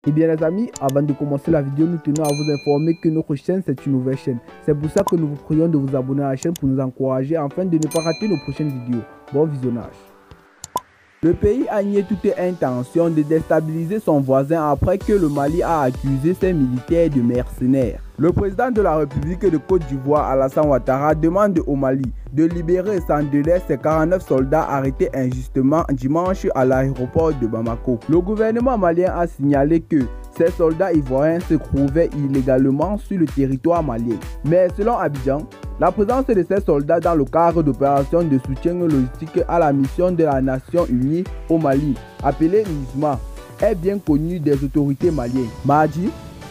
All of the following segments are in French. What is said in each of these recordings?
Et bien les amis, avant de commencer la vidéo, nous tenons à vous informer que notre chaîne c'est une nouvelle chaîne. C'est pour ça que nous vous prions de vous abonner à la chaîne pour nous encourager afin de ne pas rater nos prochaines vidéos. Bon visionnage. Le pays a nié toute intention de déstabiliser son voisin après que le Mali a accusé ses militaires de mercenaires. Le président de la République de Côte d'Ivoire, Alassane Ouattara, demande au Mali de libérer sans délai ses 49 soldats arrêtés injustement dimanche à l'aéroport de Bamako. Le gouvernement malien a signalé que ces soldats ivoiriens se trouvaient illégalement sur le territoire malien. Mais selon Abidjan, la présence de ces soldats dans le cadre d'opérations de soutien logistique à la mission de la Nation Unie au Mali, appelée MINUSMA, est bien connue des autorités maliennes. Mardi,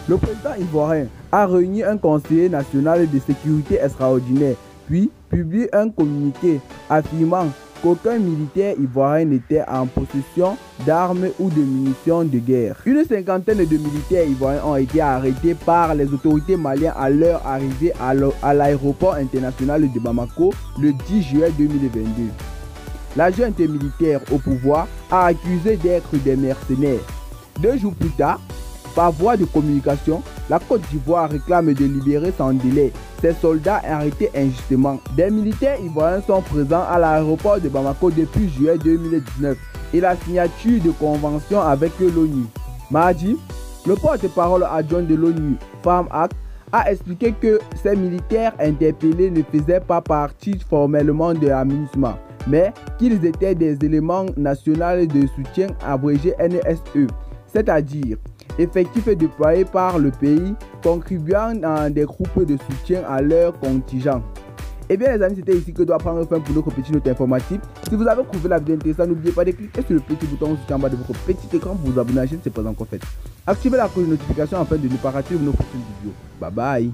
le président ivoirien a réuni un conseiller national de sécurité extraordinaire, puis publié un communiqué affirmant qu'aucun militaire ivoirien n'était en possession d'armes ou de munitions de guerre. Une cinquantaine de militaires ivoiriens ont été arrêtés par les autorités maliennes à leur arrivée à l'aéroport international de Bamako le 10 juillet 2022. La junte militaire au pouvoir a accusé d'être des mercenaires. 2 jours plus tard, par voie de communication, la Côte d'Ivoire réclame de libérer sans délai ces soldats arrêtés injustement. Des militaires ivoiriens sont présents à l'aéroport de Bamako depuis juillet 2019 et la signature de convention avec l'ONU. Mardi, le porte-parole adjoint de l'ONU, Farm Act, a expliqué que ces militaires interpellés ne faisaient pas partie formellement de la MINUSMA, mais qu'ils étaient des éléments nationaux de soutien abrégé NSE, c'est-à-dire effectifs déployés par le pays, contribuant dans des groupes de soutien à leur contingent. Et bien les amis, c'était ici que doit prendre fin pour notre petite note informative. Si vous avez trouvé la vidéo intéressante, n'oubliez pas de cliquer sur le petit bouton juste en bas de votre petit écran pour vous abonner à la chaîne si ce n'est pas encore fait. Activez la cloche de notification afin de ne pas rater nos prochaines vidéos. Bye bye.